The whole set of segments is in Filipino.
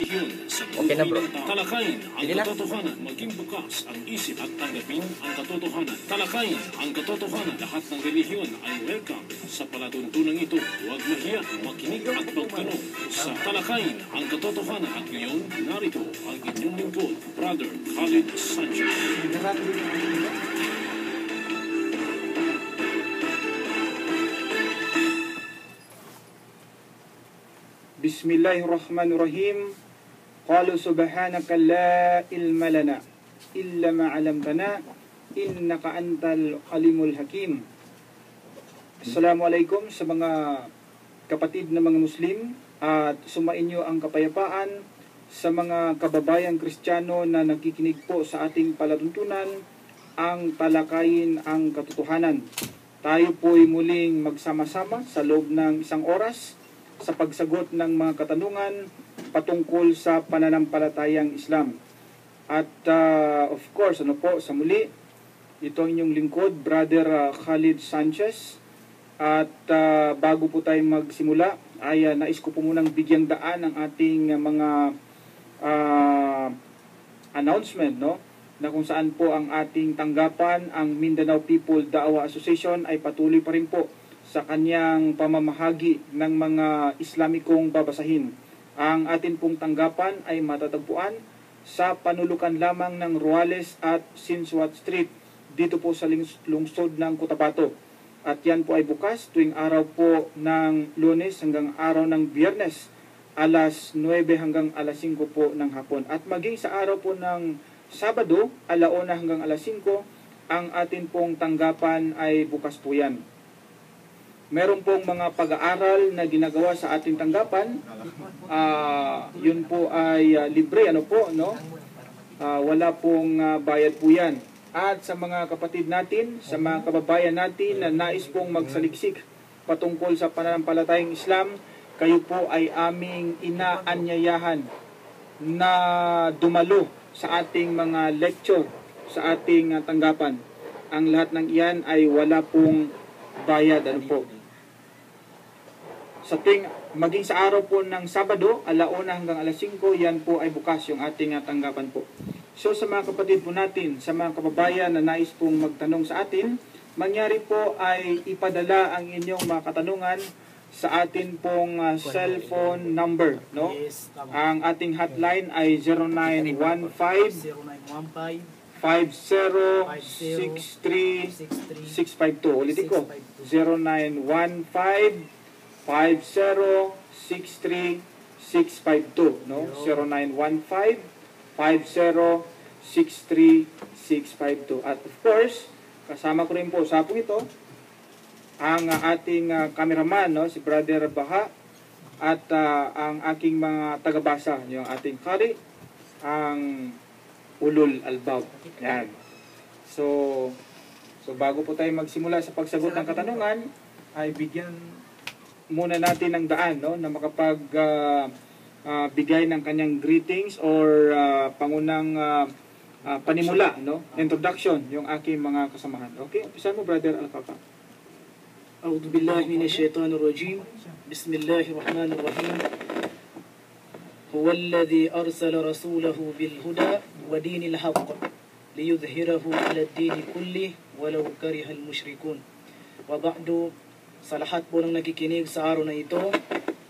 relihiyon sa Okay na, bro. Talakayin ang Sige na. katotohanan, maging bukas ang isip at tanggapin ang katotohanan. Talakayin ang katotohanan, lahat ng relihiyon ay welcome sa palatuntunang ito. Huwag mahiya, makinig at magtanong sa Talakayin ang katotohanan. At ngayon, narito ang inyong lingkod, Brother Khalid Sanchez. Bismillahirrahmanirrahim. Qalu subhanaka la ilma lana illa ma 'allamtana innaka antal alimul hakim. Assalamualaikum sa mga kapatid na mga Muslim at sumainyo ang kapayapaan sa mga kababayang Kristiyano na nakikinig po sa ating palatuntunan, ang talakayin ang katotohanan. Tayo po'y muling magsama-sama sa loob ng isang oras sa pagsagot ng mga katanungan patungkol sa pananampalatayang Islam. At of course, sa muli, ito ang inyong lingkod, Brother Khalid Sanchez. At bago po tayo magsimula, ay nais ko po munang bigyang daan ang ating mga announcement, no? Na kung saan po ang ating tanggapan, ang Mindanao People Da'wa Association ay patuloy pa rin po sa kanyang pamamahagi ng mga Islamikong babasahin. Ang atin pong tanggapan ay matatagpuan sa panulukan lamang ng Ruales at Sinsuat Street dito po sa lungsod ng Cotabato. At yan po ay bukas tuwing araw po ng Lunes hanggang araw ng Biyernes, alas 9 hanggang alas 5 po ng hapon. At maging sa araw po ng Sabado, alauna hanggang alas 5, ang atin pong tanggapan ay bukas po yan. Meron pong mga pag-aaral na ginagawa sa ating tanggapan. Yun po ay libre, wala pong bayad po yan. At sa mga kapatid natin, sa mga kababayan natin na nais pong magsaliksik patungkol sa pananampalatayang Islam, kayo po ay aming inaanyayahan na dumalo sa ating mga lecture sa ating tanggapan. Ang lahat ng iyan ay wala pong bayad, maging sa araw po ng Sabado, alauna hanggang alas 5, yan po ay bukas yung ating tanggapan po. So sa mga kapatid po natin, sa mga kababayan na nais pong magtanong sa atin, mangyari po ay ipadala ang inyong mga katanungan sa atin pong cellphone number, no? Ang ating hotline ay 0915 5063 Ulitin ko, 0915 5063 no? 0915-5063-652. At of course, kasama ko rin po sa hapong ito ang ating cameraman, no? Si Brother Baha, at ang aking mga tagabasa, yung ating Kari, ang Ulul Albaw. Yan. So bago po tayo magsimula sa pagsagot ng katanungan, ay bigyan muna natin ng daan, no, na makapag bigay ng kanyang greetings or pangunang panimula, no, introduction, yung aking mga kasamahan. Okay, umpisan mo, Brother Al-Kaka. A'udhu billahi minasyaitanir rajim. Bismillahirrahmanirrahim. Huwa alladhi arsala rasulahu bil huda wa dinil haqq liyudhhirahu 'ala ad-din kulli walau karihal musyrikun. Wa ba'du, sa lahat po ng nakikinig sa araw na ito,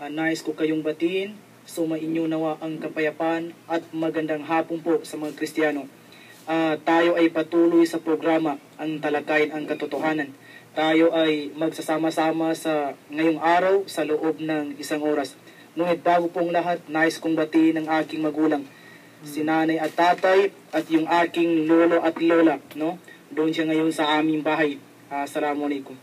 nais ko kayong batiin, sumainyo nawa ang kapayapaan at magandang hapon po sa mga Kristiyano. Tayo ay patuloy sa programa ang Talakayin ang Katotohanan. Tayo ay magsasama-sama sa ngayong araw sa loob ng isang oras. Ngunit bago pong lahat, nais kong batiin ang aking magulang, si nanay at tatay, at yung aking lolo at lola, no? Doon siya ngayon sa aming bahay. Assalamualaikum.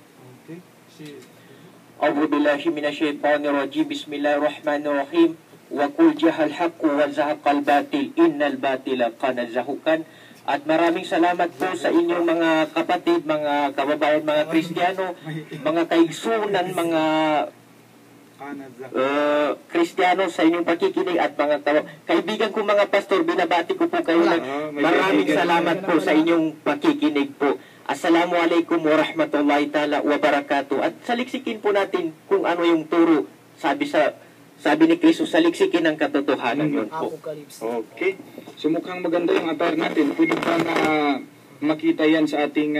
A'udhu billahi minasyaitanir rajim. Bismillahirrahmanirrahim. Wa qul jahal haqqu wa zahaqal batil innal batila kana zahukan. At maraming salamat po sa inyong mga kapatid, mga kababayan, mga Kristiyano, mga kaigsunan, mga Kristiyano sa inyong pakikinig, at mga kaibigan ko mga pastor, binabati ko po kayo ng maraming salamat po sa inyong pakikinig po. Assalamualaikum warahmatullahi ta'ala wabarakatuh. At saliksikin po natin kung ano yung turo. Sabi sa Sabi ni Kristo, saliksikin ang katotohanan yun po. Apocalypse. Okay. So mukhang maganda yung attire natin. Pwede ba na makita yan sa ating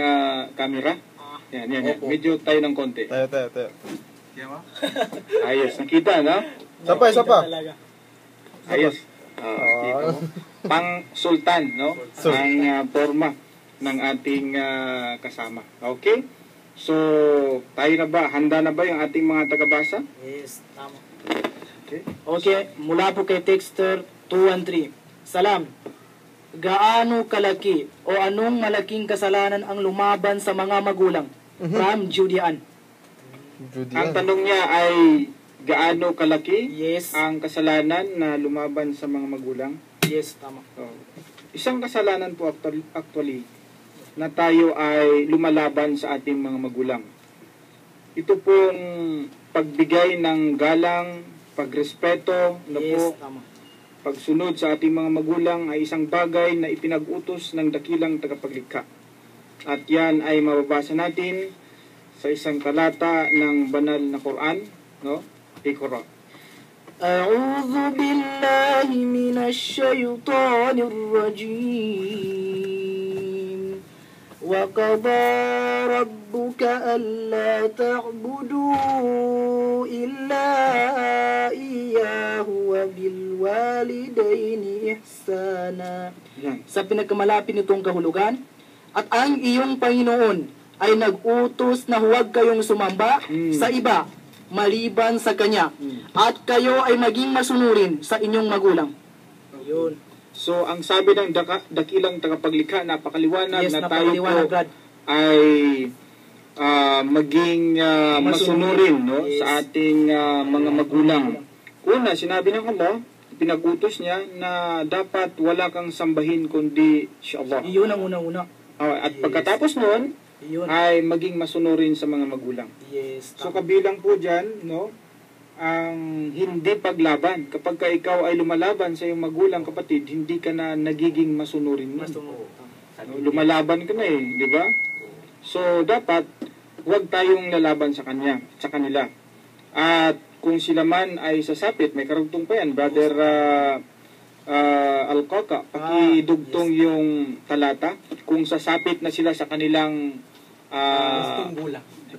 camera? Yan. Medyo tayo ng konti. Tayo. Ayos. Nakita, no? Isa pa. Talaga. Ayos. Kita mo. Pang sultan, no? Ang forma ng ating kasama. Okay? So, tayo na ba? Handa na ba yung ating mga tagabasa? Yes, tama. Okay. Okay, mula po kay Texter 213. Salam. Gaano kalaki o anong malaking kasalanan ang lumaban sa mga magulang? From Judean. Ang tanong niya ay gaano kalaki Yes. ang kasalanan na lumaban sa mga magulang? Yes, tama. Oh. Isang kasalanan po actually na tayo ay lumalaban sa ating mga magulang. Ito pong pagbigay ng galang, pagrespeto, Yes, tama. pagsunod sa ating mga magulang ay isang bagay na ipinag-utos ng dakilang tagapaglikha. At yan ay mababasa natin sa isang talata ng banal na Quran, no? Iqra. أعوذ بالله من الشيطان الرجيم وقضى ربك ألا تعبدوا إلا إياه وبالوالدين إحسانا. Yan. Sa pinagkamalapit nitong kahulugan, at ang iyong Panginoon ay nag-utos na huwag kayong sumamba sa iba maliban sa Kanya, at kayo ay maging masunurin sa inyong magulang. Yun. So, ang sabi ng dakilang tagapaglikha, napakaliwanag Yes, na tayo napakaliwanag, po Brad. ay maging masunurin, no, Yes. sa ating mga magulang. Una, sinabi ng Allah, pinag-utos niya na dapat wala kang sambahin kundi si Allah. Iyon ang unang-una. At Yes. pagkatapos noon, Iyon. ay maging masunurin sa mga magulang. Yes. So, tama. kabilang po dyan, no, ang hindi paglaban. Kapag ka ikaw ay lumalaban sa iyong magulang, kapatid, hindi ka na nagiging masunurin mo. Masunod. Lumalaban ka na di ba? So, dapat huwag tayong lalaban sa kanila. At kung sila man ay sasapit, may karugtong pa yan, Brother Alcoca, pakidugtong yes. yung talata. Kung sasapit na sila sa kanilang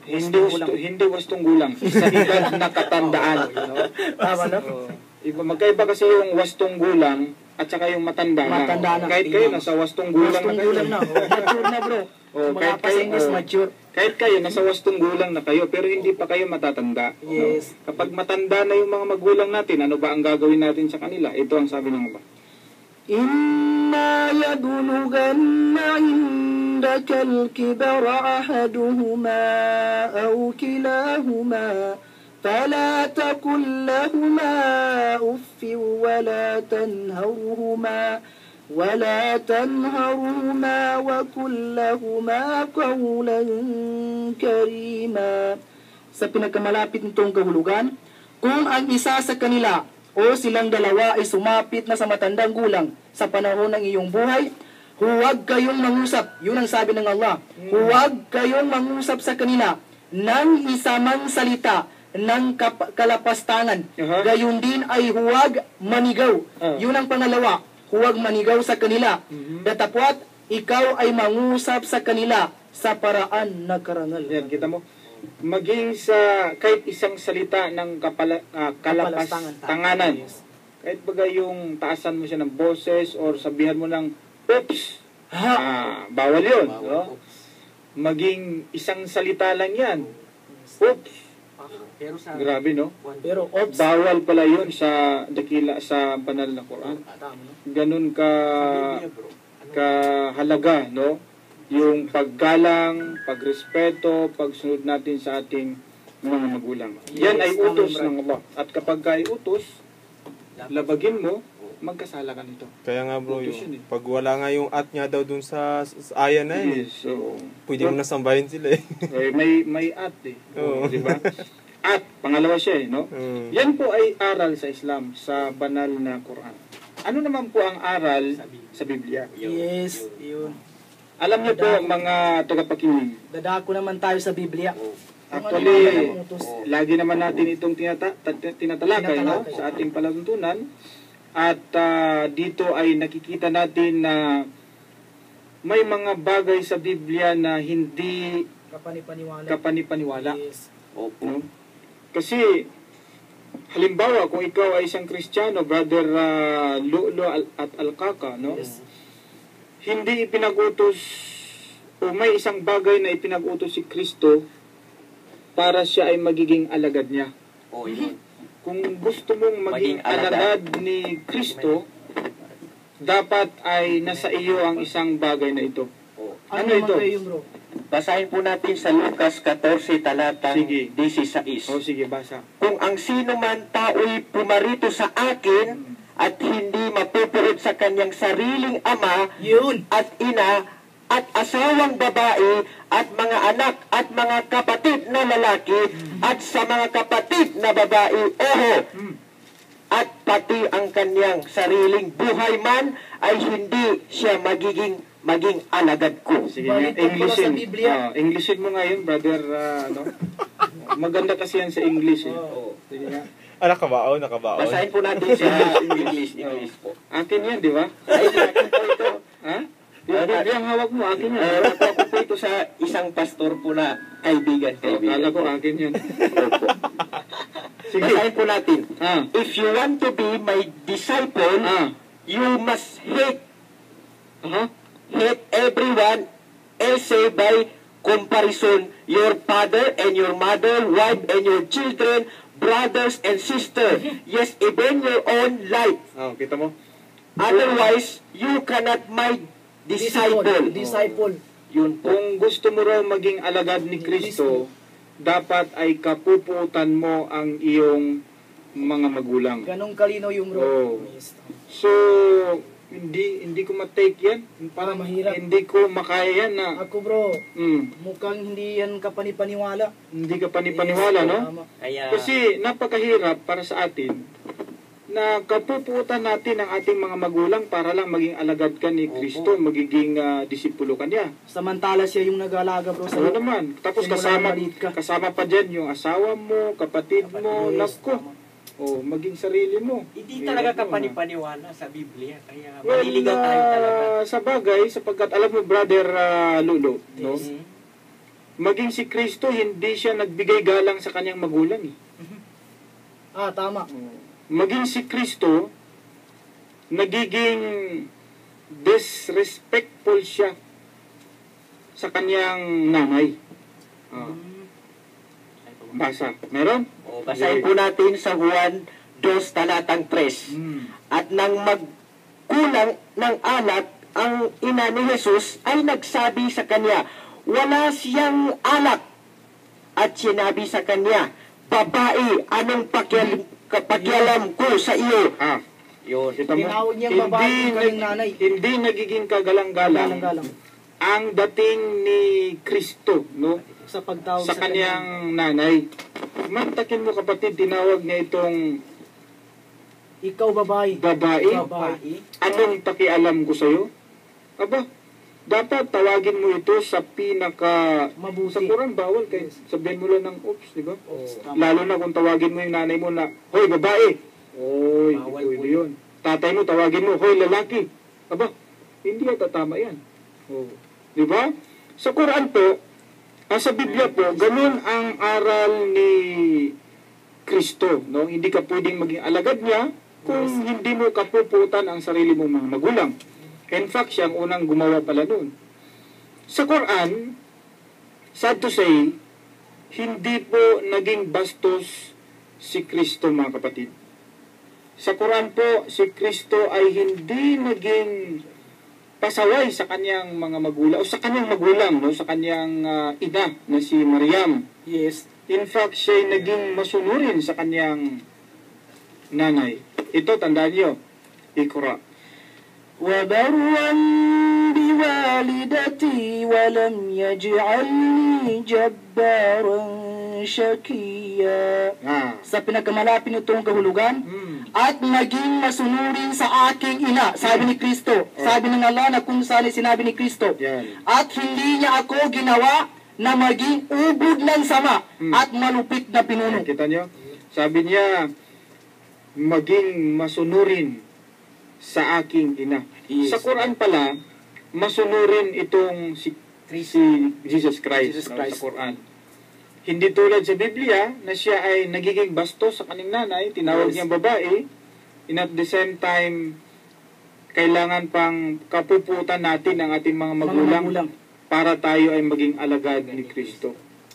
hindi wastong gulang, sa edad na katandaan. No? Tama, no? Magkaiba kasi yung wastong gulang at saka yung matanda na. Kahit kayo nasa wastong gulang na kayo. Gulang na. Mature na, bro. Mga pasengis, mature. Kahit kayo, nasa wastong gulang na kayo, pero hindi pa kayo matatanda. Yes. No? Kapag matanda na yung mga magulang natin, ano ba ang gagawin natin sa kanila? Ito ang sabi ng Allah. إما يبلغن عندك الكبر أحدهما أو كلاهما فلا تقل لهما أف ولا تنهرهما وقل لهما قولا كريما. Sa pinagkamalapit nitong kahulugan, kung ang isa sa kanila o silang dalawa ay sumapit na sa matandang gulang sa panahon ng iyong buhay, huwag kayong mangusap. Yun ang sabi ng Allah. Huwag kayong mangusap sa kanila ng isa mang salita ng kalapastangan. Gayon din ay huwag manigaw. Yun ang pangalawa. Huwag manigaw sa kanila. Datapwat, ikaw ay mangusap sa kanila sa paraan na karangal. Yan, kita mo. Maging sa kahit isang salita ng kalapastanganan. Yes. Kahit baga yung taasan mo siya ng boses or sabihan mo ng oops. Bawal yun. No? Maging isang salita lang yan. Oops. Grabe, no? Pero ops, Bawal pala yun sa banal na Quran. Ganun kahalaga, no? Yung paggalang, pagrespeto, pagsunod natin sa ating mga magulang. Yan ay utos ng Allah. At kapag ay utos, labagin mo, magkasala ka nito. Kaya nga bro, Utos yun, pag wala nga yung at niya daw dun sa aya na yun, Yes, so, pwede mo nasambahin sila eh. may at Oo. Di ba? At, pangalawa siya no? Yan po ay aral sa Islam, sa banal na Quran. Ano naman po ang aral sa Biblia? yes, yun. Alam niyo po, mga tagapakinig, Dadako naman tayo sa Biblia. Actually, utos. lagi naman natin itong tinatalakay, no, sa ating palatuntunan. At dito ay nakikita natin na may mga bagay sa Biblia na hindi Kapanipaniwala. kapanipaniwala. Yes. Opo. No? Kasi, halimbawa, kung ikaw ay isang Kristiyano, Brother Lulo at Alkaka, no? Yes. Hindi ipinag-utos o may isang bagay na ipinag-utos si Kristo para siya ay magiging alagad niya. O, yun. Kung gusto mong maging Maging alagad. alagad ni Kristo, dapat ay nasa iyo ang isang bagay na ito. O. Ano naman ito? kayo yung bro? Basahin po natin sa Lucas 14, talatang Sige. 16. O sige, basa. Kung ang sino man tao'y pumarito sa akin at hindi mapupuod sa kanyang sariling ama Yun. at ina at asawang babae at mga anak at mga kapatid na lalaki at sa mga kapatid na babae, oho, at pati ang kanyang sariling buhay man ay hindi siya maging alagad ko. Sige, Balik ko pala Englishin. sa Biblia. Englishin mo ngayon, Brother, ano? Maganda kasi yan sa English, eh. Oo. Sige nga. Nakabaon, nakabaon. Basahin po natin sa English po. Akin yan, di ba? Ay, akin po ito. Ha? Yung Biblia ang hawak mo, akin yan. Nakuha ko po ito sa isang pastor po na kaibigan. Kala ko akin yan. Sige. Basahin po natin. Ah. If you want to be my disciple, you must hate everyone else by comparison, your father and your mother, wife and your children, brothers and sisters, yes, even your own life. Kita mo? Otherwise, you cannot my disciple. Disciple. Yun po. Kung gusto mo raw maging alagad ni Kristo, dapat ay kapuputan mo ang iyong mga magulang. Ganong kalinaw yung bro. Oo. Yes. So, hindi ko ma-take yan. Parang mahirap. Hindi ko makaya yan na Ako bro, mm, mukhang hindi yan kapanipaniwala. hindi ka panipaniwala, Yes, no? tama. Kaya, Kasi napakahirap para sa atin na kapuputan natin ang ating mga magulang para lang maging alagad ka ni Kristo, magiging disipulo ka niya. Samantala siya yung nag-aalaga bro sa Ano naman? Tapos Simula maliit ka. kasama pa dyan yung asawa mo, kapatid mo, Yes, nako. tama. O, maging sarili mo. hindi talaga kapanipaniwala sa Biblia. Kaya, maliligaw tayo talaga. Sa bagay, sapagkat alam mo, Brother Lulo, no? Yes. Maging si Kristo, hindi siya nagbigay galang sa kanyang magulang. Eh. Tama. Maging si Kristo, nagiging disrespectful siya sa kanyang nanay. Basa. Meron? O, basahin po natin sa Juan 2, talatang 3. At nang magkulang ng anak, ang ina ni Jesus ay nagsabi sa kanya, wala siyang anak. At sinabi sa kanya, babae, anong pakialam ko sa iyo? Yun. Kita mo? Tinawag niyang babae yung kanyang nanay. Hindi nagiging kagalang-galang Galang-galang. ang dating ni Kristo, no? Sa pagtawag Sa kanyang nanay. Mantakin mo kapatid, tinawag niya itong Ikaw babae. babae. Babae. Anong pakialam ko sa'yo? Aba, dapat tawagin mo ito sa pinaka... Mabuti. Sa Quran, bawal. Kaya sabihin mo lang ng oops, di ba? Tama. Lalo na kung tawagin mo yung nanay mo na, hoy, babae! Hoy, Bawal pwede po yun. Tatay mo, tawagin mo, hoy, lalaki! Aba, hindi yata tama yan. Di ba? Sa Quran po, sa Biblia po, ganun ang aral ni Kristo. No? Hindi ka pwedeng maging alagad niya kung hindi mo kapuputan ang sarili mong mga magulang. In fact, siya ang unang gumawa pala noon. Sa Quran, sad to say, hindi po naging bastos si Kristo, mga kapatid. Sa Quran po, si Kristo ay hindi naging pasaway sa kanyang mga magulang, o sa kanyang magulang, no? Sa kanyang ina na si Maryam. Yes. In fact, siya ay naging masunurin sa kanyang nanay. Ito, tandaan niyo, Iqra. وبرا بوالدتي ولم يجعلني جبارا شقيا. Sa pinagkamalapit nitong kahulugan, at maging masunurin sa aking ina, sabi ni Kristo. Sabi ng Allah na kung saan sinabi ni Kristo. Yan. At hindi niya ako ginawa na maging ubod ng sama at malupit na pinuno. Kita nyo? Sabi niya, maging masunurin sa aking ina. Yes. Sa Quran pala, masunurin itong si Jesus Christ, Jesus no, Christ. sa Quran. Hindi tulad sa Biblia na siya ay nagiging bastos sa kanyang nanay, tinawag Yes. niyang babae, and at the same time, kailangan pang kapuputan natin ang ating mga magulang para tayo ay maging alagad ni Kristo.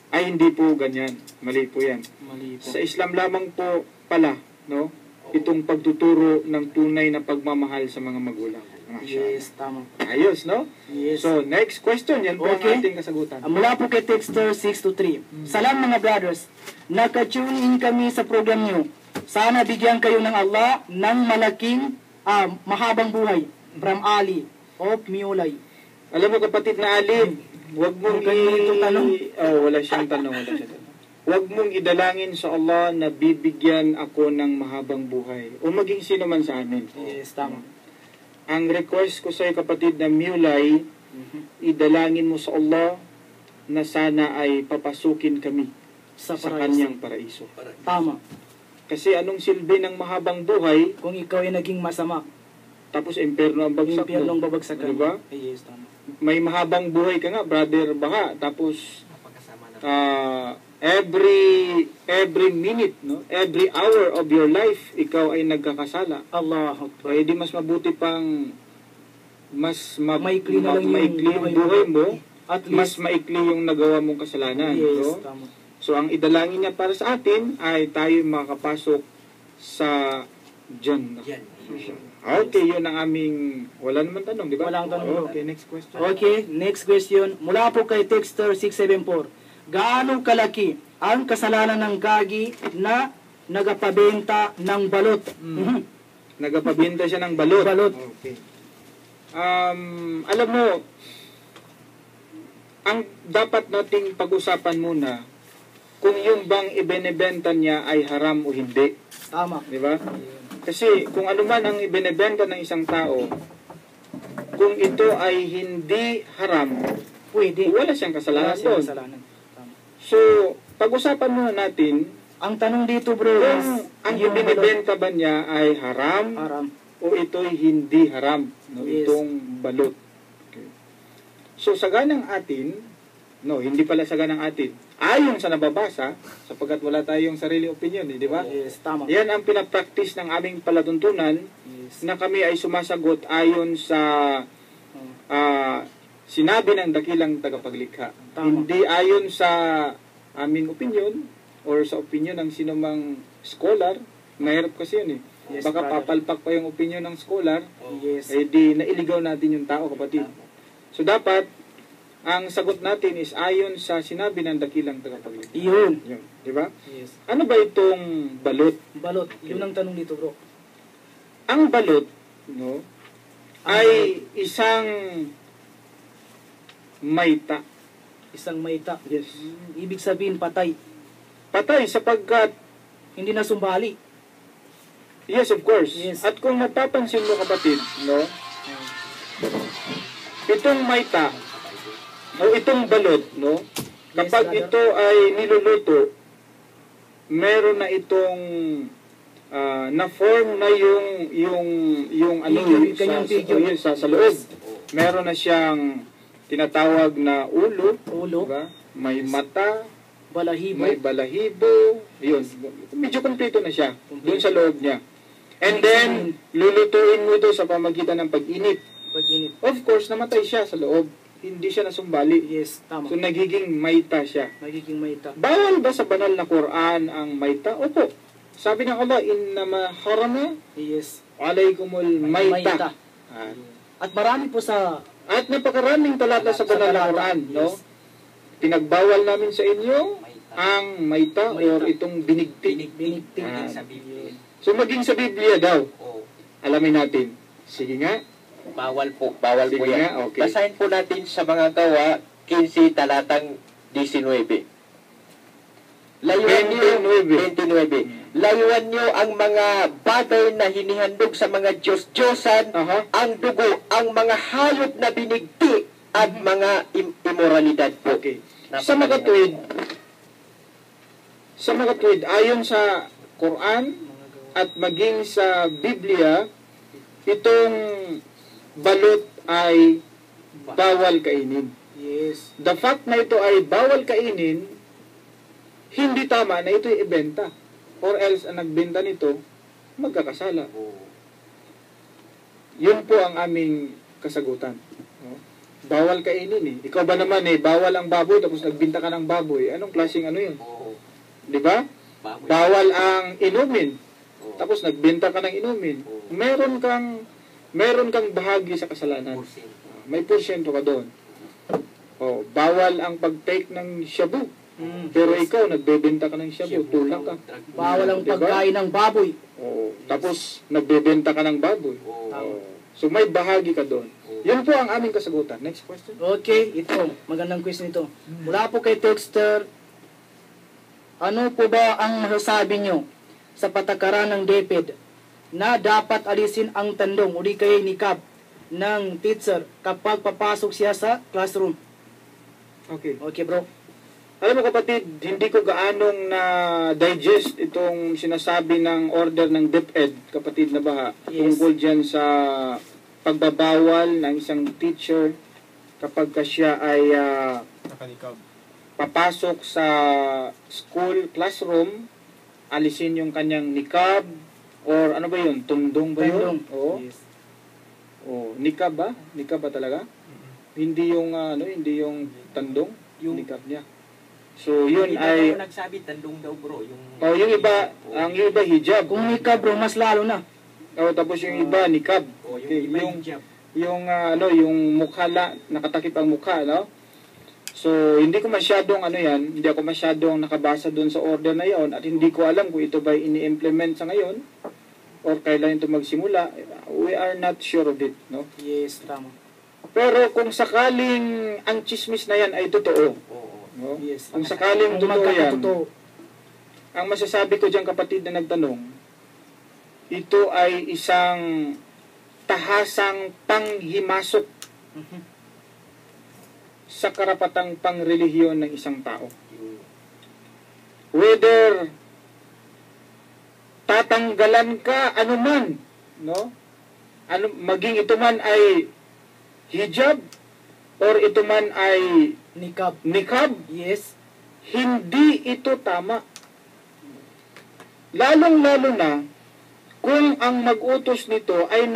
Ay hindi po ganyan. Mali po yan. Mali po. Sa Islam lamang po pala, no? Itong pagtuturo ng tunay na pagmamahal sa mga magulang. Yes, tama. Ayos, no? Yes. So, next question. Yan po Okay. ang ating kasagutan. Mula po kay Texter 623. Salam mga brothers. Naka-tune in kami sa program niyo. Sana bigyan kayo ng Allah ng malaking mahabang buhay. From Ali of Miulay. Alam mo kapatid na Ali, wag mong Ganito tanong. wala siyang tanong. Wag mong idalangin sa Allah na bibigyan ako ng mahabang buhay o maging sino man sa amin. Yes, tama. Ang request ko sa iyo kapatid na Miulay, idalangin mo sa Allah na sana ay papasukin kami Sa sa paraiso. kanyang paraiso. Tama. Kasi anong silbi ng mahabang buhay, Kung ikaw ay naging masama, tapos impyerno ang bagsak impyernong mo. babagsakan. Ano ba? Yes, tama. May mahabang buhay ka nga, brother baka, tapos every minute, no? Every hour of your life, ikaw ay nagkakasala. Allah Akbar. Kaya di mas mabuti pang Maikli na lang yung maikli yung buhay buhay mo, At mas least, maikli yung nagawa mong kasalanan. yes, No? tama. So, ang idalangin niya para sa atin ay tayo makapasok sa Jannah. Okay, yun ang aming... Wala naman tanong, di ba? Walang tanong. Okay, next question. Okay, next question. Mula po kay Texter 674. Gaano kalaki ang kasalanan ng gagi na nagapabenta ng balot? Nagpabenta siya ng balot. Balot. Okay. Alam mo, ang dapat nating pag-usapan muna kung yung bang ibinebenta niya ay haram o hindi. Tama. Di ba? Kasi kung ano man ang ibinebenta ng isang tao, kung ito ay hindi haram, Pwede. wala siyang kasalanan Wala siyang doon. kasalanan. Tama. So, pag-usapan muna natin Ang tanong dito bro kung is, ang yung balot, ibinebenta ba niya ay haram haram. o ito'y hindi haram, no? Yes. Itong balot. Okay. So, saganang atin, hindi pala saganang atin, ayon sa nababasa, sapagkat wala tayong sarili opinion, di ba? Yes, tama. Yan ang pinapractice ng aming palatuntunan Yes. na kami ay sumasagot ayon sa sinabi ng dakilang tagapaglikha. Tama. Hindi ayon sa aming opinion or sa opinion ng sinumang scholar. Mahirap kasi yun eh. Yes, Baka brother. papalpak pa yung opinion ng scholar, Yes. eh di nailigaw natin yung tao, kapatid. So dapat, ang sagot natin is ayon sa sinabi ng dakilang tagapaglikha. Yun. Yun, di ba? Yes. Ano ba itong balot? Balot. Yun ang tanong dito bro. Ang balot, ay isang mayta. Isang mayta. Yes. Ibig sabihin patay. Patay sapagkat, Hindi na sumbali. yes, of course. Yes. At kung napapansin mo, kapatid, itong mayta, o itong balot, kapag brother. ito ay niluluto, meron na itong na-form na yung Figure, kanyang figure. sa loob. Meron na siyang tinatawag na ulo, Ulo. diba? May mata, Balahibo. may balahibo, yun. Medyo kompleto na siya doon sa loob niya. And then, lulutuin mo ito sa pamagitan ng pag-init. Pag-init. Of course, namatay siya sa loob. Hindi siya nasumbali. Yes, tama. So, nagiging mayta siya. Magiging mayta. Bawal ba sa banal na Quran ang mayta? Opo. Sabi ng Allah, innama harama Yes. alaykumul mayta. At marami po sa At napakaraming talata sa banal na Quran, Yes. Pinagbawal namin sa inyo ang mayta or Mayta. itong binigti. binigting. Ah. sa Biblia. So maging sa Biblia daw. Oo. Alamin natin. Sige nga. Bawal po Sige yan. nga, okay. Basahin po natin sa mga gawa, 15 talatang 19. Layuan niyo, 29. Layuan niyo ang mga bagay na hinihandog sa mga Diyos-Diyosan, Aha. ang dugo, ang mga hayop na binigti, at mga immoralidad po. Okay. Sa makatwid, ayon sa Quran at maging sa Biblia, itong balot ay bawal kainin. Yes. The fact na ito ay bawal kainin, hindi tama na ito ibenta. Or else, ang nagbenta nito, magkakasala. Yun po ang aming kasagutan. No? Bawal kainin eh. Ikaw ba naman bawal ang baboy tapos nagbenta ka ng baboy. Anong klaseng ano yun? Di ba? Bawal ang inumin. Tapos nagbenta ka ng inumin. Meron kang bahagi sa kasalanan. May porsyento ka doon. Bawal ang pag-take ng shabu. Pero ikaw, nagbebenta ka ng shabu, tulak ka. Bawal ang pagkain ng baboy. Tapos, nagbebenta ka ng baboy. So, may bahagi ka doon. Yan po ang aming kasagutan. Next question. Okay, ito. Magandang question ito. Mula po kay Texter, ano po ba ang masasabi nyo sa patakaran ng DepEd na dapat alisin ang tandong o di kaya nikab ng teacher kapag papasok siya sa classroom? Okay. Okay, bro. Alam mo kapatid, hindi ko gaanong na-digest itong sinasabi ng order ng DepEd, kapatid na baha, tungkol dyan sa pagbabawal ng isang teacher kapag siya ay Nakanikab. papasok sa school classroom, alisin yung kanyang nikab, or ano ba yun? Tundong ba yun? Oo. Yes. Nikab ba? Nikab ba talaga? Hindi yung hindi yung tandong, yung nikab niya. So yun ay nagsabi tandong daw bro, yung yung iba, ang iba hijab. Kung nikab, bro, mas lalo na. Tapos yung iba nikab. yung hijab. Yung yung mukha nakatakip ang mukha, no? So hindi ko masyadong hindi ako masyadong nakabasa doon sa order na 'yon at hindi ko alam kung ito ba ini-implement sa ngayon or kailan ito magsimula. We are not sure of it, no? Yes, tama. Pero kung sakaling ang chismis na 'yan ay totoo, no? Yes. Kung sakaling Kung totoo 'yan, magkakatotoo. ang masasabi ko diyan kapatid na nagtanong, ito ay isang tahasang panghimasok sa karapatang pangrelihiyon ng isang tao. Whether tatanggalan ka anuman, no? Maging ito man ay hijab or ito man ay Nikab. Yes. hindi ito tama. Lalong-lalo na kung ang mag-utos nito ay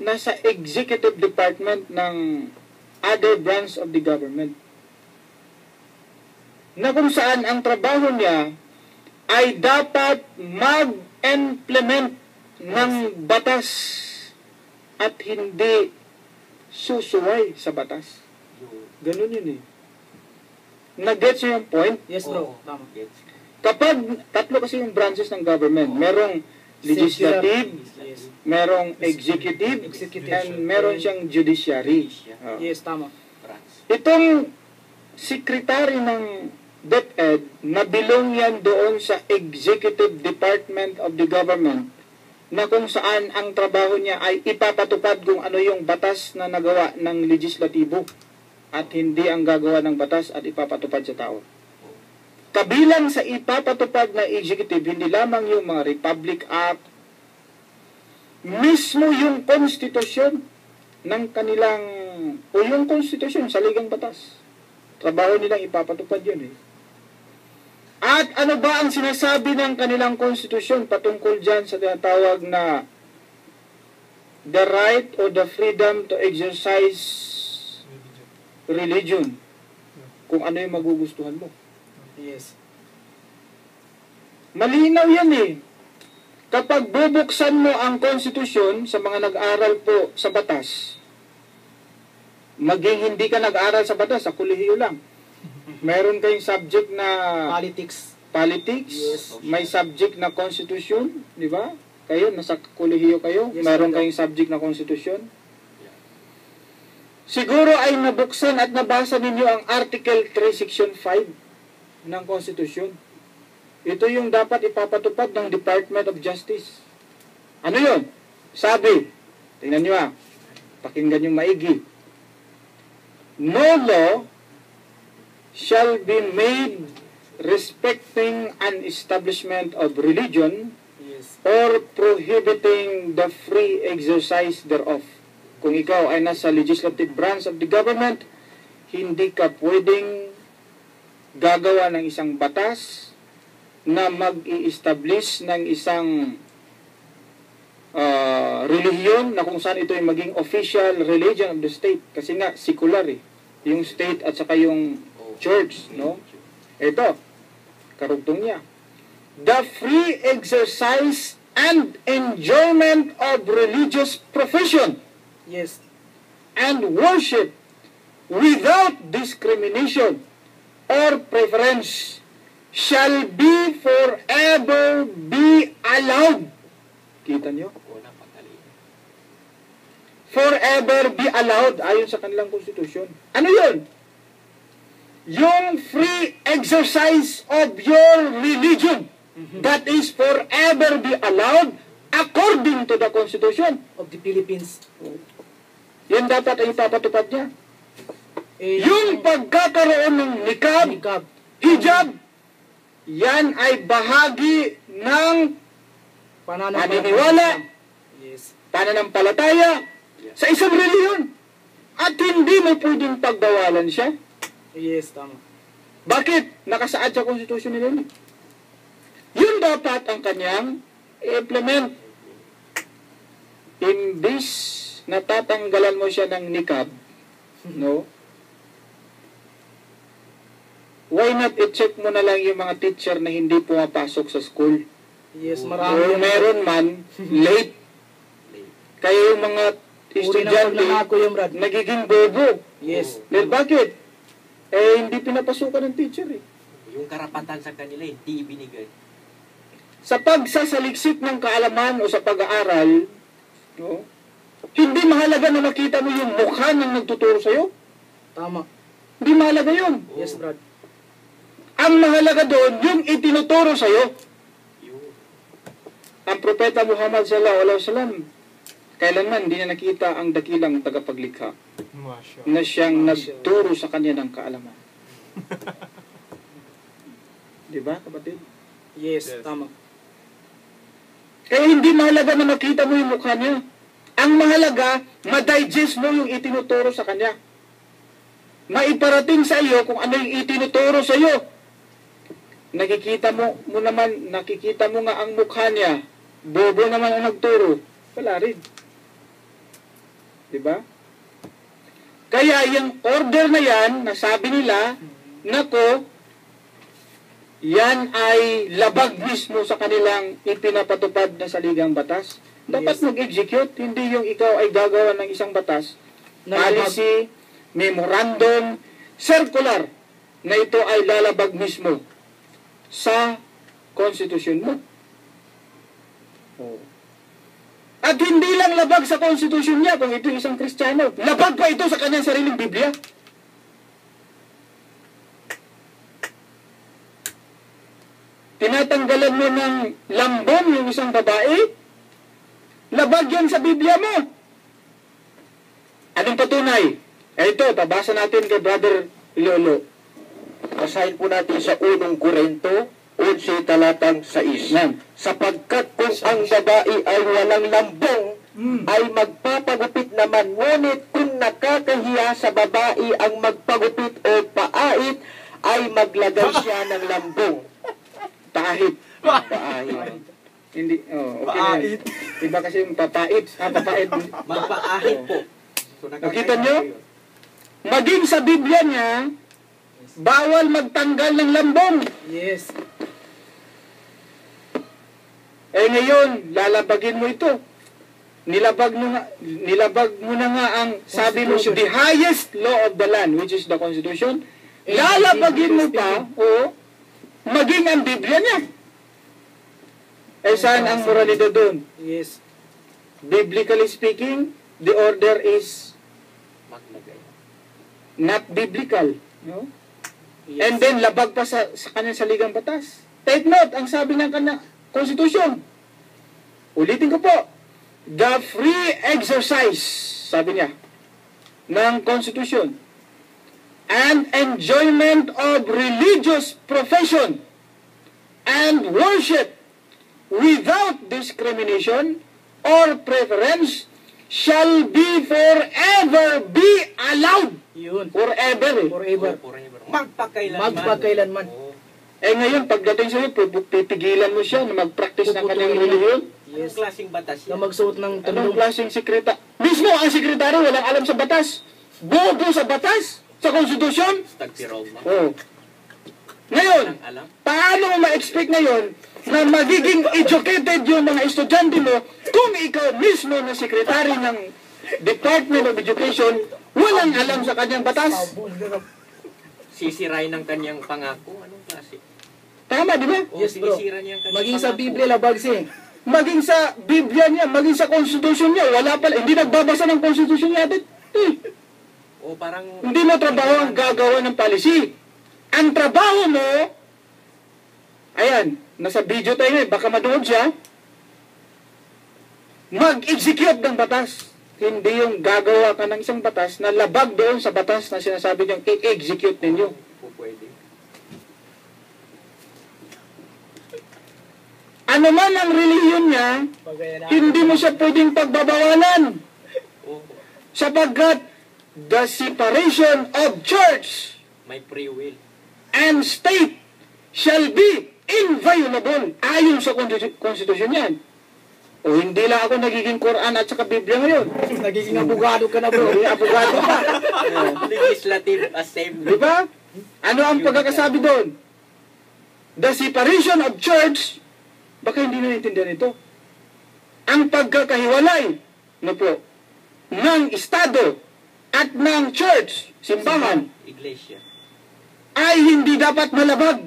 nasa executive department ng other branch of the government, na kung saan ang trabaho niya ay dapat mag-implement ng batas at hindi susuway sa batas. Ganun yun Nag-gets niyo yung point? Yes, bro. Tama. Kapag tatlo kasi yung branches ng government, merong legislative, Yes. merong executive, and meron siyang judiciary. Yes, tama. Itong secretary ng DepEd, nabilong yan doon sa executive department of the government, na kung saan ang trabaho niya ay ipapatupad kung ano yung batas na nagawa ng legislatibo at hindi ang gagawa ng batas at ipapatupad sa tao. Kabilang sa ipapatupad na executive, hindi lamang yung mga Republic Act, mismo yung konstitusyon ng kanilang, o yung konstitusyon sa ligang batas. Trabaho nilang ipapatupad yun At ano ba ang sinasabi ng kanilang konstitusyon patungkol dyan sa tinatawag na the right or the freedom to exercise religion? Kung ano yung magugustuhan mo. Yes. Malinaw yan Kapag bubuksan mo ang konstitusyon sa mga nag-aral po sa batas, maging hindi ka nag-aral sa batas, sa kolehiyo lang. Meron kayong subject na politics, Yes. may subject na constitution, di ba? Kayo, nasa kolehiyo kayo, Yes, meron brother. kayong subject na constitution. Siguro ay nabuksan at nabasa ninyo ang Article 3, Section 5 ng Constitution. Ito yung dapat ipapatupad ng Department of Justice. Ano yun? Sabi, tingnan nyo pakinggan yung maigi. No law shall be made respecting an establishment of religion Yes. or prohibiting the free exercise thereof. Kung ikaw ay nasa legislative branch of the government, hindi ka pwedeng gagawa ng isang batas na mag-i-establish ng isang relihiyon na kung saan ito ay maging official religion of the state. Kasi nga, secular yung state at saka yung church, no? Ito, karugtong niya. The free exercise and enjoyment of religious profession Yes. and worship without discrimination or preference shall be forever be allowed. Kita nyo? Forever be allowed ayon sa kanilang konstitusyon. Ano yun? Yung free exercise of your religion that is forever be allowed according to the Constitution. Of the Philippines. Yan dapat ay ipapatupad niya. Eh, Yung pagkakaroon ng nikab, Nikab. hijab, yan ay bahagi ng paniniwala, Yes. pananampalataya sa isang reliyon. At hindi mo pwedeng pagbawalan siya. Yes, tama. Bakit? Nakasaad sa konstitusyon nila yun. Yun dapat ang kanyang i-implement. Imbis na tatanggalan mo siya ng nikab, no? Why not i-check mo na lang yung mga teacher na hindi pumapasok sa school? Yes, O marami. meron man, late. Kaya yung mga Uri ng estudyante, paglangako yung Brad. nagiging bobo. Yes. Dahil bakit? Eh, hindi pinapasukan ng teacher eh. Yung karapatan sa kanila, hindi ibinigay. Sa pagsasaliksik ng kaalaman o sa pag-aaral, no, hindi mahalaga na makita mo yung mukha ng nagtuturo sa'yo. Tama. Hindi mahalaga yun. Yes, Brad. Ang mahalaga doon, yung itinuturo sa'yo. Ang propeta Muhammad sallallahu alaihi wasallam, kailanman hindi niya nakita ang dakilang tagapaglikha Masya. na siyang nagturo sa kanya ng kaalaman. Di ba, kapatid? Yes, Yes. tama. Kaya hindi mahalaga na makita mo yung mukha niya. Ang mahalaga, ma-digest mo yung itinuturo sa kanya. Maiparating sa iyo kung ano yung itinuturo sa iyo. Nakikita mo nga ang mukha niya. Bobo naman ang nagturo. Wala rin. Diba? Kaya yung order na yan, nasabi nila, nako, yan ay labag mismo sa kanilang ipinapatupad na saligang batas. Dapat Yes. mag-execute, hindi yung ikaw ay gagawa ng isang batas. Policy, memorandum, circular, na ito ay lalabag mismo sa konstitusyon mo. At hindi lang labag sa konstitusyon niya kung ito isang Kristiyano. Labag pa ito sa kanyang sariling Biblia. Tinatanggalan mo ng lambong yung isang babae, labag yan sa Biblia mo. Anong patunay? Ito, pabasa natin kay Brother Lolo. Basahin po natin sa 1 Korinto 11 talatang 6. Yan. Sapagkat kung ang babae ay walang lambong, ay magpapagupit naman. Ngunit kung nakakahiya sa babae ang magpagupit o paait, ay maglagay siya ng lambong. Paahit. Paait. Hindi, okay na yan. Iba kasi yung papait. Papait. Magpaahit po. So, Nakita nyo? Maging sa Biblia niya, bawal magtanggal ng lambong. Yes. Eh ngayon, lalabagin mo ito. Nilabag mo na nga ang sabi mo, Constitution. the highest law of the land, which is the Constitution. Eh, Lalabagin mo pa, maging ang Biblia niya. Eh saan ang moralidad doon? Yes. Biblically speaking, the order is maglagay. not biblical. No? Yes. And then, labag pa sa kanyang saligang batas. Take note, ang sabi ng kanyang konstitusyon. Ulitin ko po. The free exercise, sabi niya, ng konstitusyon and enjoyment of religious profession and worship without discrimination or preference shall be forever be allowed. Yun. Forever eh. Forever. Magpakailanman. Eh ngayon, pagdating sa'yo, pipigilan mo siya na mag-practice ng kanyang relihiyon. Yes. Anong klaseng batas Na yan? magsuot ng Anong tanong. klaseng sekretary? Mismo ang sekretary walang alam sa batas. Bobo sa batas, sa konstitusyon. Tagpiroma. Oh. Ngayon, Walang alam. paano mo ma-expect ngayon na magiging educated yung mga estudyante mo kung ikaw mismo na sekretary ng Department of Education walang alam sa kanyang batas? Sisirain ng kanyang pangako. Anong klase? Tama, di ba? O, Yes, bro. sinisira niya ang kanyang Maging sa pangako. Biblia, labagsi. Maging sa Biblia niya, maging sa konstitusyon niya, wala pala, hindi nagbabasa ng konstitusyon niya. O parang... Hindi mo trabaho ang gagawa ng policy. Ang trabaho mo, ayan, nasa video tayo ngayon, baka manood siya, mag-execute ng batas. Hindi yung gagawa ka ng isang batas na labag doon sa batas na sinasabi niyong i-execute ninyo. Po, pwede. Ano man ang relihiyon niya, hindi mo siya pwedeng pagbabawalan. O, Sapagkat the separation of church may free will. and state shall be inviolable ayon sa konstitusyon yan. O hindi lang ako nagiging Quran at saka Biblia ngayon. Nagiging abogado ka na, bro. Abogado ka. Legislative Assembly. Di ba? Ano ang pagkakasabi doon? The separation of church, baka hindi na naintindihan ito. Ang pagkakahiwalay, no po, ng Estado at ng church, simbahan, Iglesia. ay hindi dapat malabag.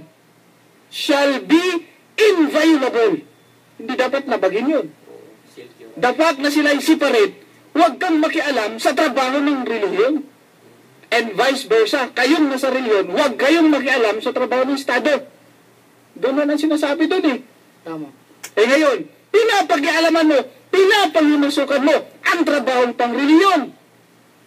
Shall be inviolable. Hindi dapat labagin yun. O, silky. Dapat na sila separate. Huwag kang makialam sa trabaho ng relihiyon. And vice versa. Kayong nasa relihiyon, huwag kayong makialam sa trabaho ng Estado. Doon na ang sinasabi doon eh. Tama. Eh ngayon, pinapag-ialaman mo, pinapag-inusukan mo ang trabaho pang relihiyon.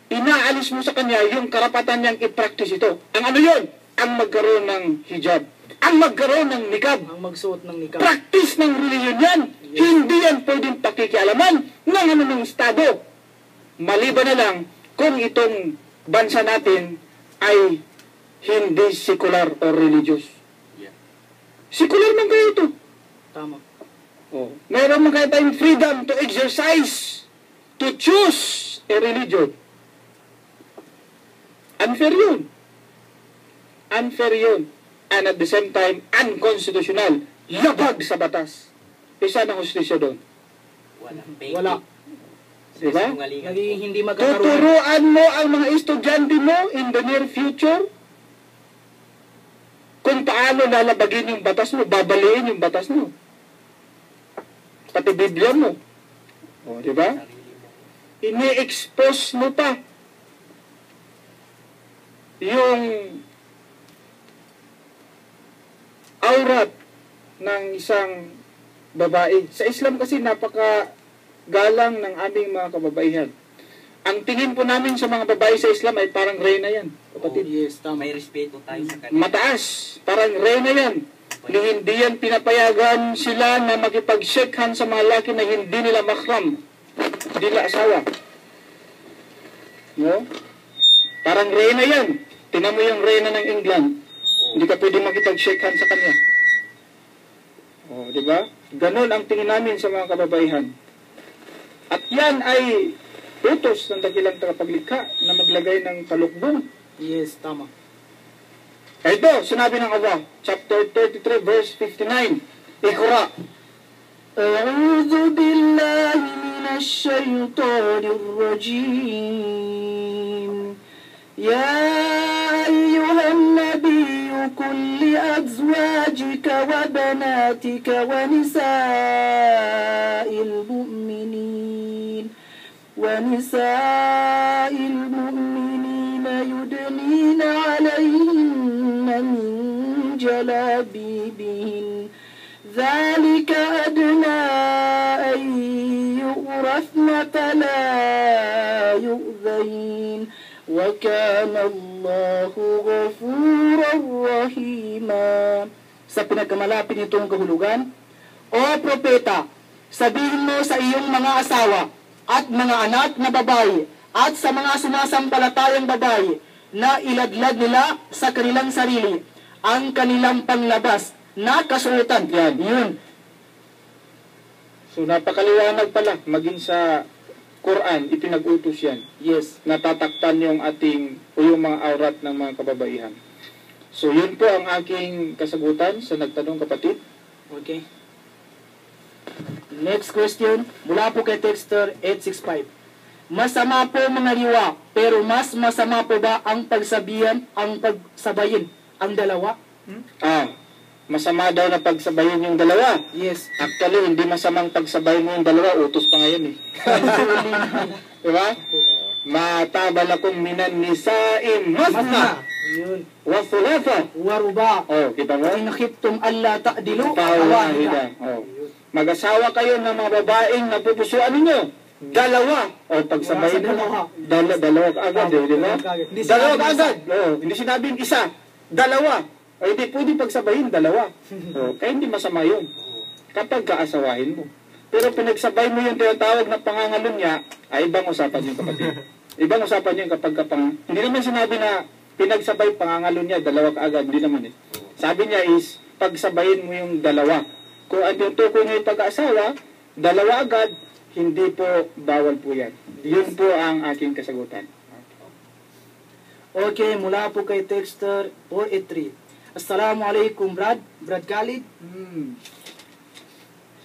Inaalis mo sa kanya yung karapatan niyang i-practice ito. Ang ano yun? Ang magkaroon ng hijab. Ang magkaroon ng nikab. Ang magsuot ng nikab. Practice ng relihiyon yan. Hindi yan pwedeng pakikialaman ng ano ng Estado. Maliban na lang kung itong bansa natin ay hindi secular or religious. Yeah. Secular man kayo ito. Tama. Oh. Meron man kayo tayong freedom to exercise, to choose a religion. Unfair yun. Unfair yun. And at the same time, unconstitutional. Labag sa batas. Isa ng hustisya doon. Wala. Wala. Diba? Sinungalingan Nagiging po. hindi magkakaroon. Tuturuan mo ang mga estudyante mo in the near future kung paano lalabagin yung batas mo, babaliin yung batas mo. Pati Biblia mo. O, di ba? Sarili mo. Ini-expose mo pa yung aurat ng isang babae. Sa Islam kasi napaka-galang ng aming mga kababaihan. Ang tingin po namin sa mga babae sa Islam ay parang reyna yan. Kapatid, Yes, tama. May respeto tayo sa kanila. mataas. Parang reyna yan. Ni hindi yan pinapayagan sila na makipag-shake hand sa mga laki na hindi nila mahram. Hindi nila asawa. No? Parang reyna yan. Tinan mo yung reyna ng England. Hindi ka pwede makipag-shake hand sa kanya. Oh, di ba? Ganon ang tingin namin sa mga kababaihan. At yan ay utos ng dakilang tagapaglikha na maglagay ng talukbong. Yes, tama. Ito, sinabi ng Allah, chapter 33, verse 59. Iqra. أعوذ بالله من الشيطان الرجيم يا أيها النبي قل لأزواجك وبناتك ونساء المؤمنين يدنين عليهن من جلابيبهن ذلك أدنى أن يعرفن فلا يؤذين وَكَانَ اللَّهُ غَفُورًا رَحِيمًا. Sa pinagkamalapit nitong kahulugan, O propeta, sabihin mo sa iyong mga asawa at mga anak na babae at sa mga sumasampalatayang babae na iladlad nila sa kanilang sarili ang kanilang panglabas na kasuotan. Yan. Yun. So napakaliwanag pala, maging sa Quran, ipinag-utos yan. Yes. Natatakpan yung ating, o yung mga aurat ng mga kababaihan. So yun po ang aking kasagutan sa nagtanong kapatid. Okay. Next question, mula po kay Texter 865. Masama po mga liwa, pero mas masama po ba ang pagsabayin ang dalawa? Masama daw na pagsabayin yung dalawa. Yes. Actually, hindi masamang pagsabayin mo yung dalawa, utos pa ngayon eh. Diba? Matabalakum minan nisa'in masna Yun. wa thulatha. Waruba. Oh, kita mo? In khiftum alla ta'dilu Pawahida. Oh. Mag-asawa kayo ng mga babaeng napupusuan ninyo. Dalawa. O, pagsabayin mo. Dalawa ka agad, di ba? Dalawa ka agad. Oh, hindi sinabing isa. Dalawa. O, hindi pwede pagsabayin, dalawa. Oh, kaya hindi masama yun. Kapag kaasawahin mo. Pero pinagsabay mo yung tinatawag na pangangalun niya, ay ibang usapan yung kapatid. Ibang usapan yung kapag hindi naman sinabi na pinagsabay pangangalun niya, dalawa ka agad. Hindi naman eh. Sabi niya is, pagsabayin mo yung dalawa. Kung ang tutukoy niya yung pag-aasawa, dalawa agad, hindi po bawal po yan. Yun po ang aking kasagutan. Okay, mula po kay Texter 483. Assalamualaikum, Brad Khalid.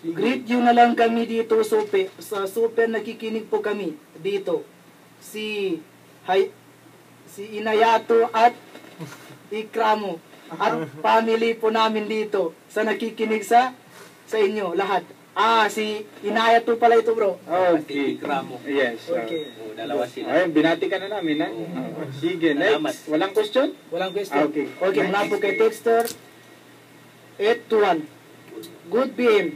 Greet you na lang kami dito sa super nakikinig po kami dito. Si Inayato at Ikramo at family po namin dito sa nakikinig sa inyo lahat. Si Inayato pala ito, bro. Okay. Yes. Okay. Dalawa sila. Ay, binati ka na namin, ha? Sige, next. Walang question? Walang question. Okay. Okay, mula po kay Texter 821. Good PM.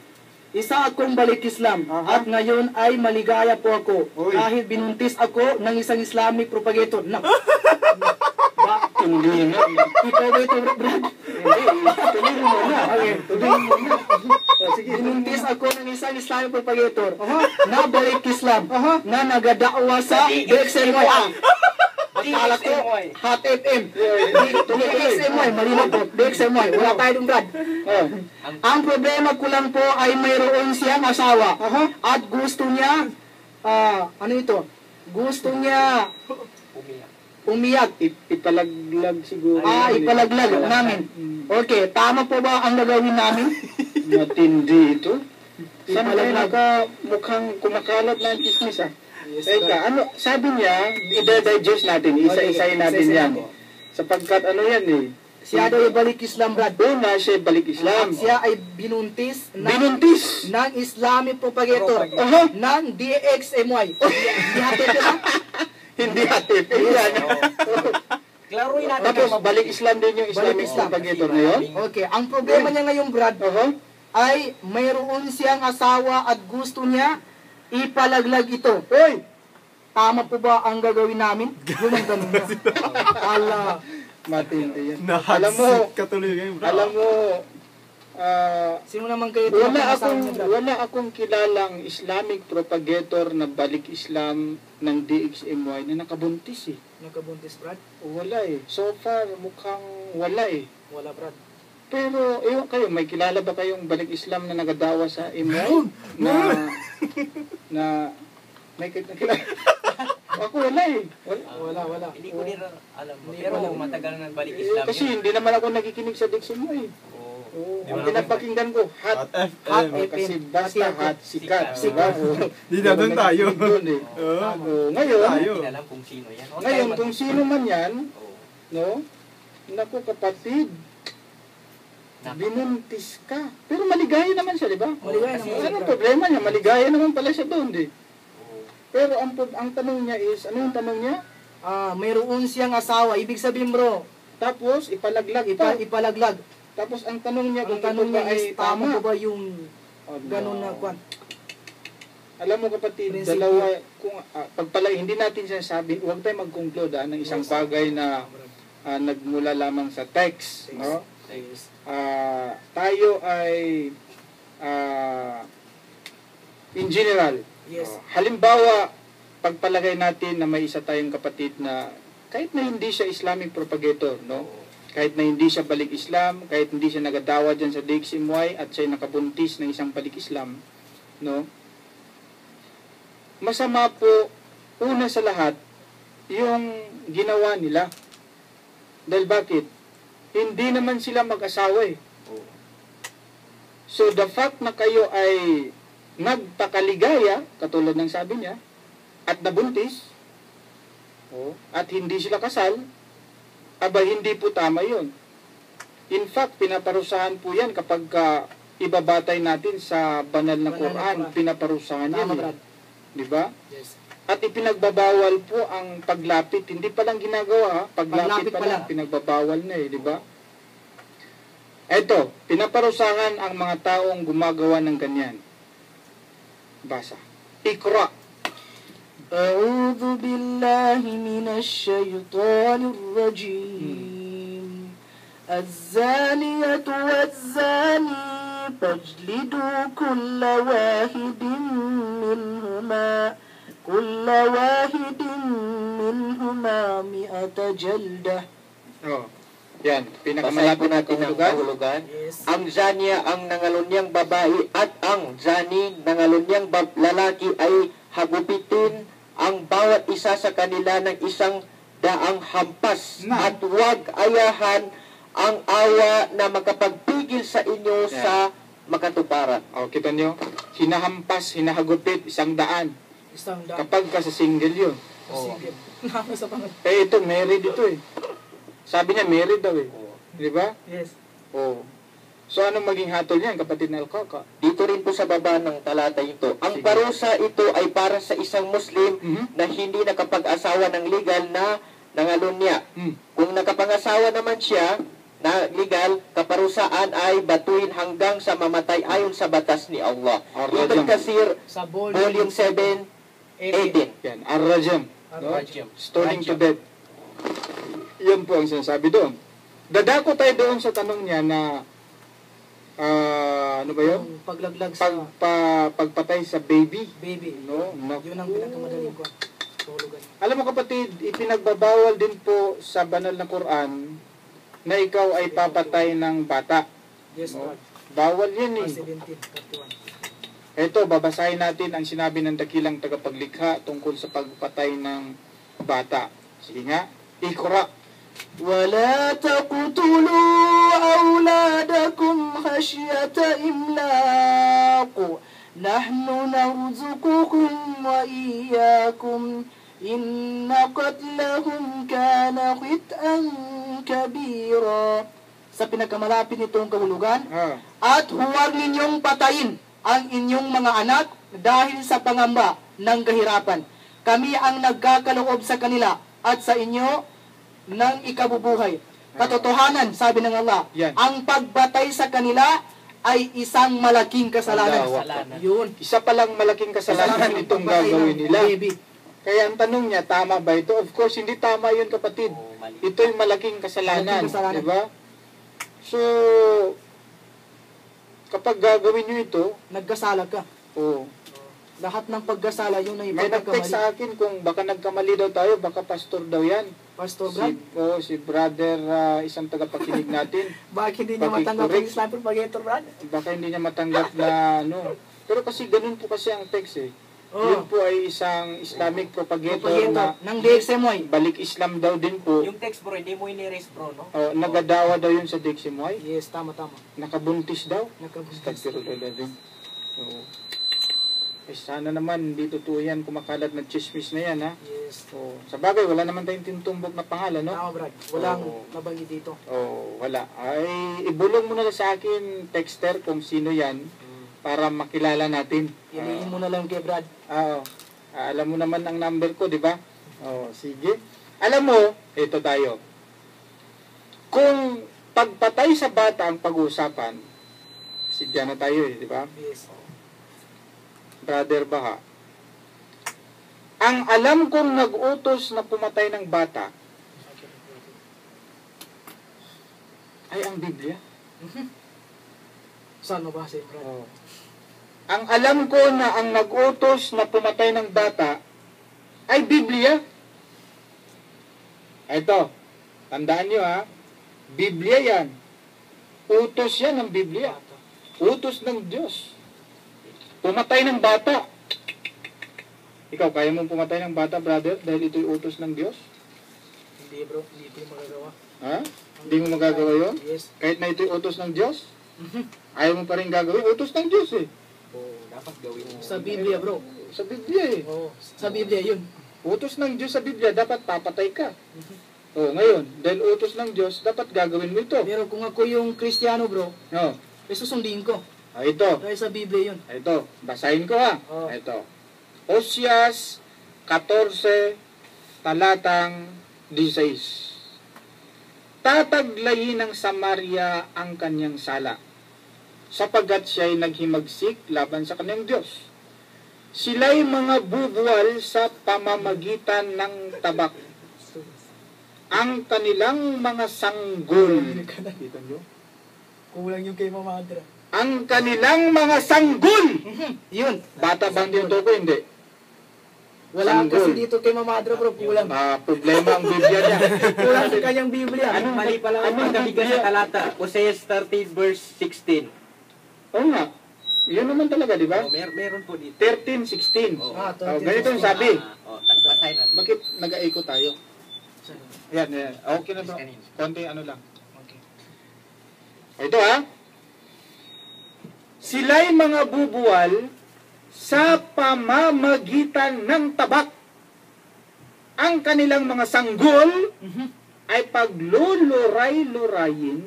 Isa akong balik Islam at ngayon ay maligaya po ako kahit binuntis ako ng isang Islamic propagator. Hindi na. Ikaw ba ito, Brad? Tuloy mo na. Okay. Tuloy mo na. Sige. Binuntis ako ng isang Islamic propagator na balik Islam na nagadawa sa DXMY. Akala ko, Hot FM. DXMY, malinaw po. DXMY, wala tayo dun, Brad. Ang problema ko lang po ay mayroon siyang asawa. At gusto niya, ano ito? Gusto niya umiyak. Ipalaglag siguro. Ipalaglag namin. Okay, tama po ba ang gagawin namin? Matindi ito. Saan Ipalaglag. mukhang kumakalat na ang chismis, ah? Yes, Teka, sabi niya, i-digest natin, isa-isayin natin yan. Sapagkat yan eh. Siya daw ay balik Islam, Brad. Una siya balik Islam. At siya ay binuntis ng Islamic propagator ng DXMY. Di hatid ka na? Hindi hatid. Yan. Klaroin natin. Tapos balik Islam din yung Islamic propagator ngayon. Okay, ang problema niya ngayon, Brad, ay mayroon siyang asawa at gusto niya ipalaglag ito. Hoy! Tama po ba ang gagawin namin? Yun ang tanong niya. Matindi yan. Nahagsit ka tuloy ngayon, bro. Alam mo, Sino naman kayo? wala akong kilalang Islamic propagator na balik Islam ng DXMY na nakabuntis eh. Nakabuntis, Brad? Wala eh. So far, mukhang wala eh. Wala, Brad. Pero, ewan kayo, may kilala ba kayong balik Islam na nagadawa sa MY? Na may kilala? Ako wala eh. Wala. Hindi ko rin alam. Hindi Pero alam. matagal nang balik Islam Kasi yun. hindi naman ako nakikinig sa DXMY. Ang pinapakinggan ko, hot FM. kasi basta hot, sikat. Sikat. Di na doon tayo. Ngayon, Tayo. Hindi alam kung sino yan. ngayon, kung sino man yan, no? Naku kapatid, binuntis ka. Pero maligaya naman siya, di ba? Maligaya Kasi- naman. Anong problema niya? Maligaya naman pala siya doon, di. Pero ang tanong niya is, ano yung tanong niya? Mayroon siyang asawa. Ibig sabihin, bro, Tapos, ipalaglag pa. ipalaglag. Tapos, ang tanong niya Ang kung tanong ito ba niya is, ay tama tama. po ba yung ganun na kwan? Alam mo kapatid, Prinsipyo. dalawa, kung pagpalagay, hindi natin sinasabi, huwag tayo mag-conclude ng isang bagay na nagmula lamang sa text, no? Yes. Tayo ay in general, Yes. halimbawa, pagpalagay natin na may isa tayong kapatid na kahit na hindi siya Islamic propagator, no? Kahit na hindi siya balik Islam, kahit hindi siya nagadawa dyan sa DXMY at siya nakabuntis ng isang balik Islam, no? Masama po, una sa lahat, yung ginawa nila. Dahil bakit? Hindi naman sila mag-asawa eh. So the fact na kayo ay nagpakaligaya, katulad ng sabi niya, at nabuntis, at hindi sila kasal, aba hindi po tama yun. In fact, pinaparusahan po yan kapag ibabatay natin sa banal na Quran, pinaparusahan yan. Tama, Brad. Diba? Yes. At ipinagbabawal po ang paglapit. Hindi pa lang ginagawa, paglapit pa lang, pinagbabawal na eh, di ba? Eto, pinaparusahan ang mga taong gumagawa ng ganyan. Basa. Ikra. أعوذ بالله من الشيطان الرجيم الزانية والزاني فاجلدوا كل واحد منهما 100 جلدة. Yan, pinakamalapit na kahulugan. Yes. Ang zaniya ang nangalunyang babae at ang zani nangalunyang lalaki ay hagupitin ang bawat isa sa kanila ng 100 hampas at huwag ayahan ang awa na makapagpigil sa inyo sa makatuparan. Kita nyo? Hinahampas, hinahagupit, 100. Isang daan. Kapag ka sa single yun. Sige. Nako sa pangat. Ito, married ito eh. Sabi niya, married daw eh. Di ba? Yes. So, anong maging hatol niyan, kapatid na Alkaka? Dito rin po sa baba ng talata ito. Ang parusa ito ay para sa isang Muslim na hindi nakapag-asawa ng legal na nangalunya. Kung nakapangasawa naman siya na legal, kaparusaan ay batuin hanggang sa mamatay ayon sa batas ni Allah. Ibn Kathir, Sa Volume 7, 18. Yan, Ar-Rajam. No? Stoning to death. Yun po ang sinasabi doon. Dadako tayo doon sa tanong niya na ano ba yun? Yung paglaglag sa Pagpatay sa baby. baby. No? Yun ang pinakamadaling ko. Tuhulugan. Alam mo kapatid, ipinagbabawal din po sa banal na Quran na ikaw ay papatay ng bata. Yes, No? Lord. Bawal yan eh. 17:31. Ito, babasahin natin ang sinabi ng dakilang tagapaglikha tungkol sa pagpatay ng bata. Sige nga, Ikra. ولا تقتلوا أولادكم خشية إملاق نحن نرزقكم وإياكم إن قتلهم كان خطأ كبيرا. Sa pinakamalapit nitong kahulugan, at huwag ninyong patayin ang inyong mga anak dahil sa pangamba ng kahirapan. Kami ang nagkakaloob sa kanila at sa inyo ng ikabubuhay. Katotohanan, sabi ng Allah, ang pagbatay sa kanila ay isang malaking kasalanan. Yun. Isa palang malaking kasalanan itong gagawin nila. Baby. Kaya ang tanong niya, tama ba ito? Of course, hindi tama yun kapatid. Ito yung malaking kasalanan. Diba? So, kapag gagawin nyo ito, Nagkasala ka. Lahat ng pagkasala yun ay may nag-text pagkakamali. sa akin kung baka nagkamali daw tayo, baka pastor daw yan. Pastor Brad, Si brother, isang tagapakinig natin. bakit hindi niya matanggap ang Islam propagator, Brad? Baka hindi niya matanggap na Pero kasi ganun po kasi ang text eh. Yun po ay isang Islamic propagator na ng DXMY. balik Islam daw din po. Yung text bro, hindi mo ini-erase bro, no? Nagadawa daw yun sa DXMY. Yes, tama. Nakabuntis daw. Nagkabuntis. So, sana naman hindi totoo yan, kumakalat na chismis na yan ha. Yes. Sa bagay, wala naman tayong tinutumbok na pangalan, no? Tama, Brad. Walang nabanggit dito. Wala. Ay, ibulong mo na sa akin, texter, kung sino yan, para makilala natin. Iliin mo na lang kay Brad. Alam mo naman ang number ko, di ba? Sige. Alam mo, ito tayo. Kung pagpatay sa bata ang pag-uusapan, sidya na tayo di ba? Yes. Brother Baha, ang alam kong nag-utos na pumatay ng bata ay ang Biblia. Saan mabasa yun, bro? Oh. Ang alam ko na ang nag-utos na pumatay ng bata ay Biblia. Ito, tandaan nyo ha, Biblia yan. Utos yan ng Biblia. Utos ng Diyos. Pumatay ng bata. Ikaw, kaya mong pumatay ng bata, brother, dahil ito'y utos ng Diyos? Hindi, bro. Hindi ko yung magagawa. Ha? Hindi mo magagawa yun? Yes. Kahit na ito'y utos ng Diyos? Ayaw mo pa rin gagawin? Utos ng Diyos eh. Dapat gawin mo. Sa Biblia, bro. Sa Biblia eh. Oo. Sa Biblia, yun. Utos ng Diyos sa Biblia, dapat papatay ka. O, ngayon, dahil utos ng Diyos, dapat gagawin mo ito. Pero kung ako yung Kristiyano, bro, No. susundin ko. Ito. Dahil sa Biblia yun. Ito. Basahin ko ha. Oh. Ito. Oseas 14, talatang 16. Tataglayin ng Samaria ang kanyang sala, sapagkat siya'y naghimagsik laban sa kanyang Diyos. Sila'y mga bubuwal sa pamamagitan ng tabak. Ang kanilang mga sanggol. Kita nyo? Kulang yung kay Mama Andra. Ang kanilang mga sanggol. Yun. Bata bang dito ko? Hindi. Wala Sanggol. kasi dito kay Mama Andra, bro. Kulang. Problema ang Biblia niya. Kulang sa kanyang Biblia. Anong mali pala ang pagkabigas sa talata? Oseas 13 verse 16. Oo nga. Yun naman talaga, di ba? Meron po dito. 13, 16. Oo. Ganito yung sabi. Basahin natin. Bakit nag-echo tayo? Yan, yan. Okay na bro. Kanina. Konti ano lang. Okay. Ito ha. Sila'y mga bubuwal sa pamamagitan ng tabak. Ang kanilang mga sanggol ay pagluluray-lurayin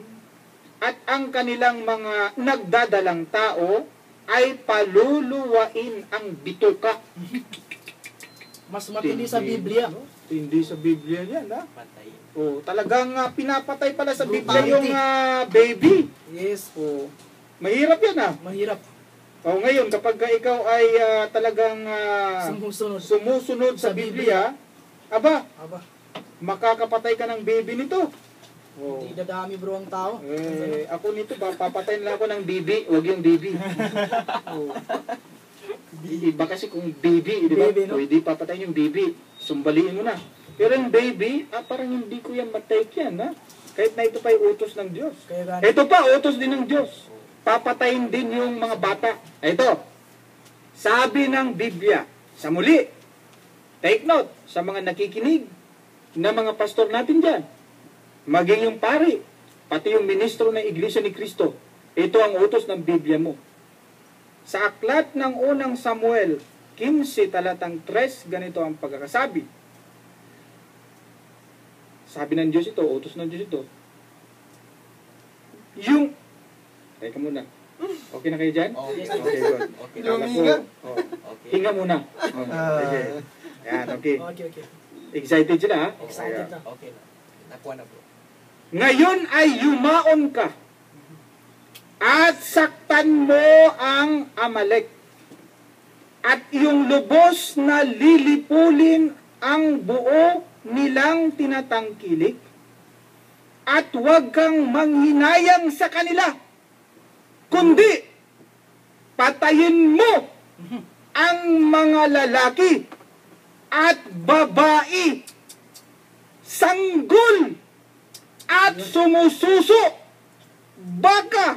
at ang kanilang mga nagdadalang tao ay paluluwain ang bituka. Mas matindi sa Biblia. Hindi sa Biblia yan ha. Patayin. Oh, talagang pinapatay pala sa Biblia Brutality. yung baby. Yes. Oh, mahirap yan ha. Mahirap. Oh, ngayon kapag ikaw ay talagang Sumusunod. sumusunod sa Sa Biblia, aba, Aba, makakapatay ka ng baby nito. Oh. hindi dadami, bro, ang tao. Ako nito, papatayin lang ako ng bibi, wag yung baby. Oh. Iba kasi kung baby, di ba? Baby, no? Pwede papatayin yung baby. Sumbaliin mo na. Pero yung baby, parang hindi ko yan matake yan, ha? Kahit na ito pa yung utos ng Diyos. Kaya gano'n. Ito pa, utos din ng Diyos. Papatayin din yung mga bata. Ito, sabi ng Biblia, sa muli, take note, sa mga nakikinig na mga pastor natin dyan, maging yung pari, pati yung ministro ng Iglesia ni Cristo, ito ang utos ng Biblia mo. Sa aklat ng unang Samuel, 15 talatang 3, ganito ang pagkakasabi. Sabi ng Diyos ito, utos ng Diyos ito. Yung, teka muna. Okay na kayo dyan? Okay. Okay, good. Okay. Kala ko, Okay. hinga muna. Okay. Yan, okay. Okay, okay. Excited sila, ha? Excited na. Okay na. Nakuha na bro. Ngayon ay yumaon ka at saktan mo ang Amalek at iyong lubos na lilipulin ang buo nilang tinatangkilik at huwag kang manghinayang sa kanila kundi patayin mo ang mga lalaki at babae, sanggol at sumususo, baka,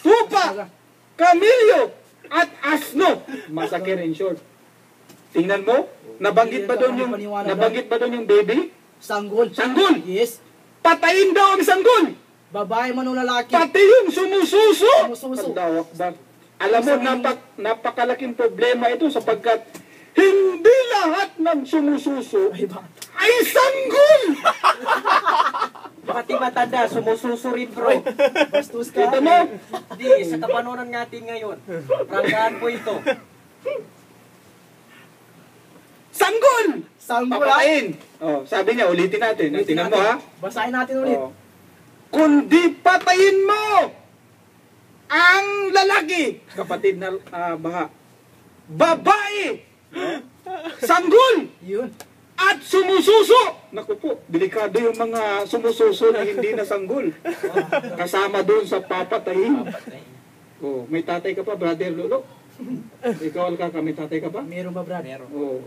tupa, kamilyo, at asno. Massacre in short. Tingnan mo, nabanggit ba doon yung baby? Sanggol. Sanggol! Yes. Patayin daw ang sanggol! Babae man o lalaki. Pati yung sumususo! Sumususo. Allahu Akbar. Alam mo, napakalaking problema ito sapagkat hindi lahat ng sumususo Ay, bakit? ay sanggol! Pati matanda, sumususo rin bro. Bastos ka. Kita mo? Di, sa kapanonan natin ngayon. Pranggahan po ito. Sanggol! Sanggol, ha? Papatayin! Oh, sabi niya, ulitin natin. Tingnan mo ha. Basahin natin ulit. Oh. Kundi patayin mo ang lalaki, kapatid na baha. Babae! sanggol, Yun. at sumususo. Naku po, delikado yung mga sumususo na hindi na sanggol. Kasama doon sa papatayin. Oh, may tatay ka pa, Brother Lolo? Ikaw, Alcaka, may tatay ka pa? Meron ba, brad? Meron. Oh,